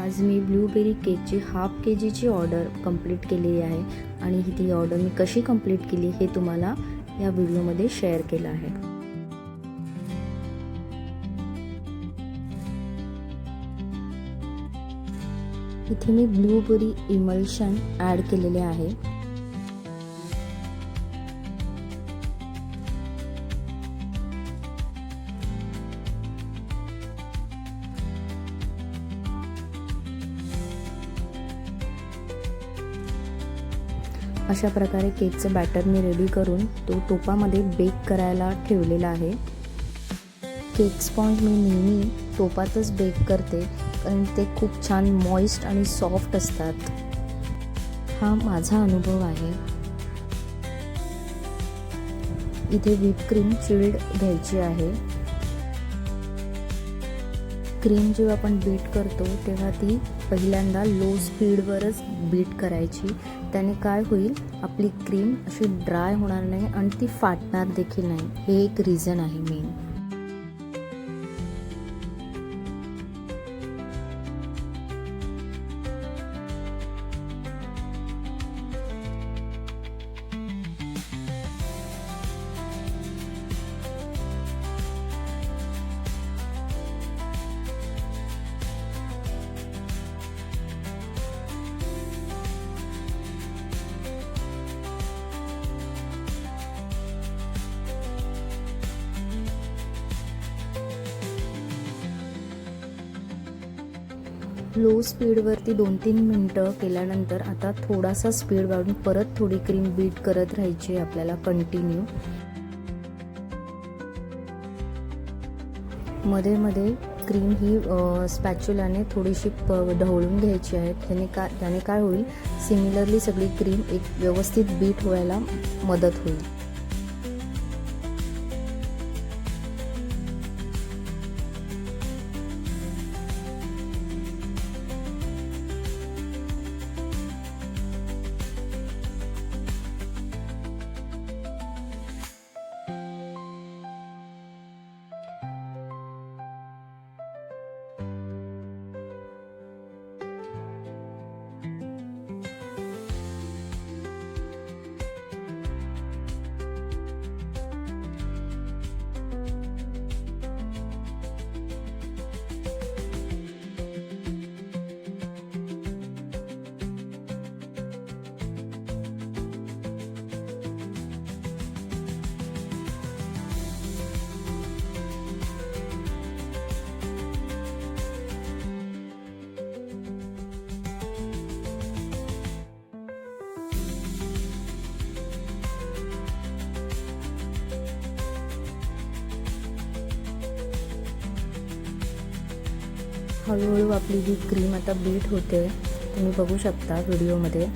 आज मी ब्लूबेरी केकची half KGची order complete केलेली आहे आणि ती ऑर्डर मी कशी कंप्लीट केली हे तुम्हाला या व्हिडिओमध्ये शेअर केलं आहे. इथे मी ब्लूबेरी इमल्शन ॲड केलेले आहे. अशा प्रकारे केकचं बॅटर मी रेडी करून तो टोपामध्ये बेक करायला ठेवलेला आहे. केक स्पॉन्ज मी नेहमी टोपातच बेक करते कारण ते खूप छान मॉइस्ट आणि सॉफ्ट असतात. हा माझा अनुभव आहे. इथे व्हिप क्रीम चिल्ड घ्यायची आहे. क्रीम जेव्हा आपण बीट करतो तेव्हा ती पहिल्यांदा लो स्पीडवरच बीट करायची. त्याने काय होईल, आपली क्रीम अशी ड्राय होणार नाही आणि ती फाटणार देखील नाही. हे एक रिझन आहे मेन. लो स्पीडवरती 2-3 मिनटं केल्यानंतर आता थोडासा स्पीड वाढून परत थोडी क्रीम बीट करत राहायची आपल्याला कंटिन्यू. मध्ये मध्ये क्रीम ही स्पॅच्युलाने थोडीशी ढवळून घ्यायची आहे. त्याने काय होईल, सिमिलरली सगळी क्रीम एक व्यवस्थित बीट व्हायला मदत होईल. हळूहळू आपली ही क्रीम आता बीट होते. तुम्ही बघू शकता व्हिडिओमध्ये.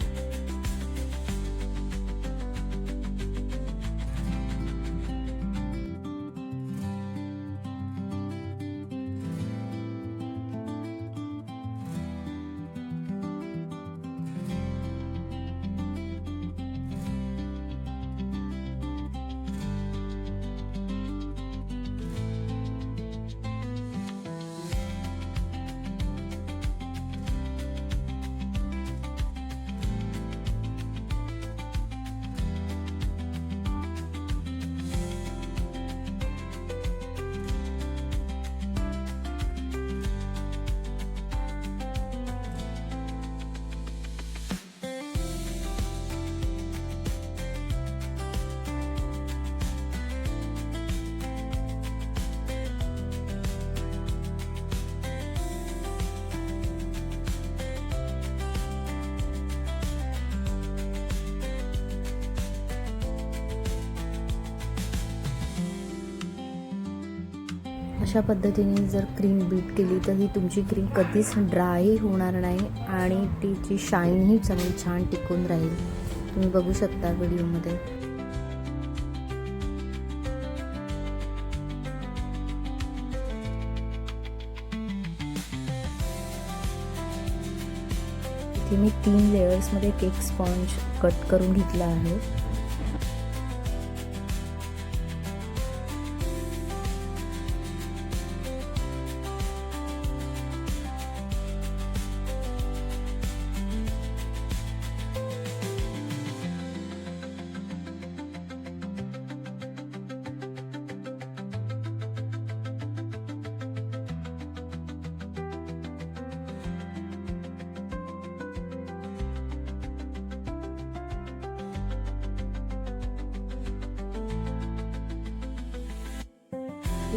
अशा पद्धतीने जर क्रीम बीट केली तर ही तुमची क्रीम कधीच ड्रायही होणार नाही आणि तिची शाईनही चांगली छान टिकून राहील. तुम्ही बघू शकता व्हिडिओमध्ये. इथे मी 3 लेयर्समध्ये केक स्पॉन्ज कट करून घेतला आहे.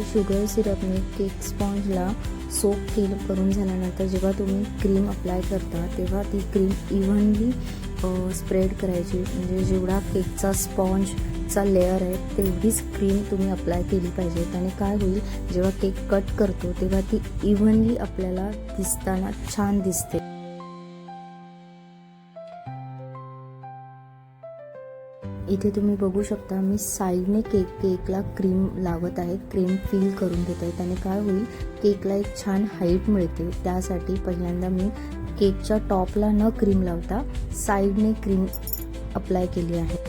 शुगर सिरपने केक स्पॉन्जला सोप करून झाल्यानंतर जेव्हा तुम्ही क्रीम अप्लाय करता तेव्हा ती क्रीम इव्हनली स्प्रेड करायची. म्हणजे जेवढा केकचा स्पॉन्जचा लेअर आहे तेवढीच क्रीम तुम्ही अप्लाय केली पाहिजे. आणि काय होईल, जेव्हा केक कट करतो तेव्हा ती इव्हनली आपल्याला दिसताना छान दिसते. इथे तुम्ही बघू शकता मी साईडने केकला क्रीम लावत आहे, क्रीम फिल करून घेत आहे. त्याने काय होईल, केकला एक छान हाईट मिळते. त्यासाठी पहिल्यांदा मी केकच्या टॉपला न क्रीम लावता साईडने क्रीम अप्लाय केली आहे.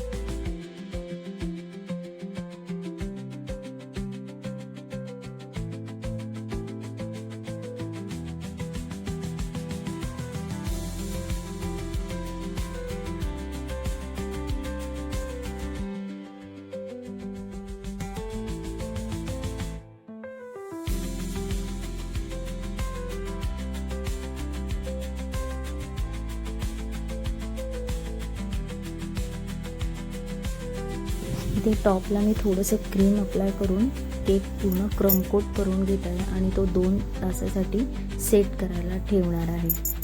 इथे टॉपला मी थोडंसं क्रीम अप्लाय करून केक पूर्ण क्रमकोट करून घेत आहे आणि तो 2 तासासाठी सेट करायला ठेवणार आहे.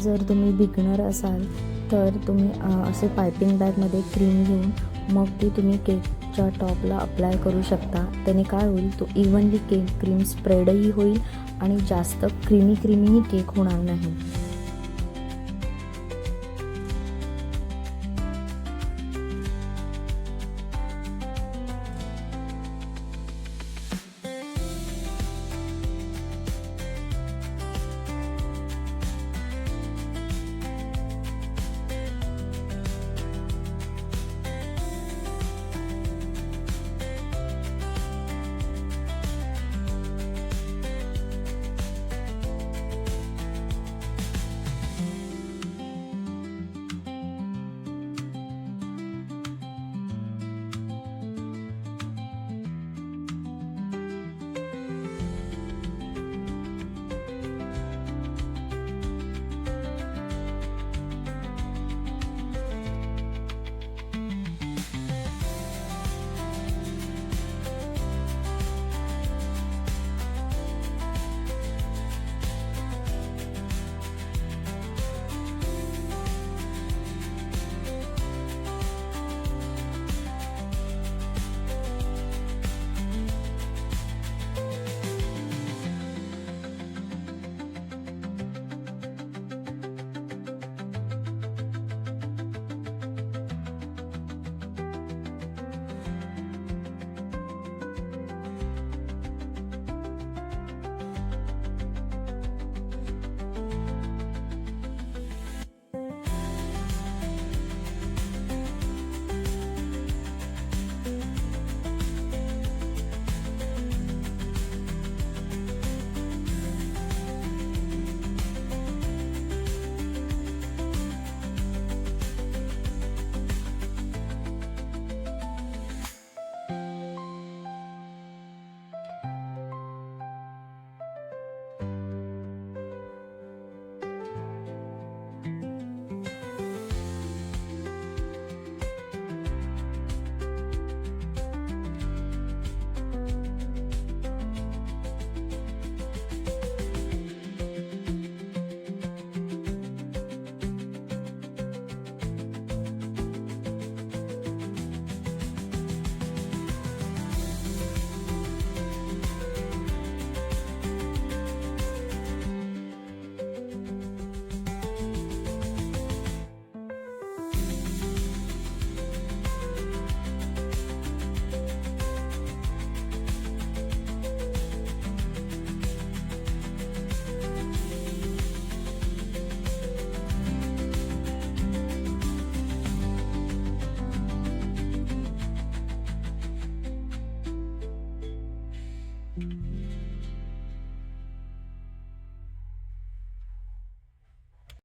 जर तुम्ही बिगनर असाल तर तुम्ही असे पायपिंग बॅगमध्ये क्रीम घेऊन मग ती तुम्ही केकच्या टॉपला अप्लाय करू शकता. त्याने काय होईल, तो इव्हनली क्रीम स्प्रेडही होईल आणि जास्त क्रीमीही केक होणार नाही. Mm-hmm.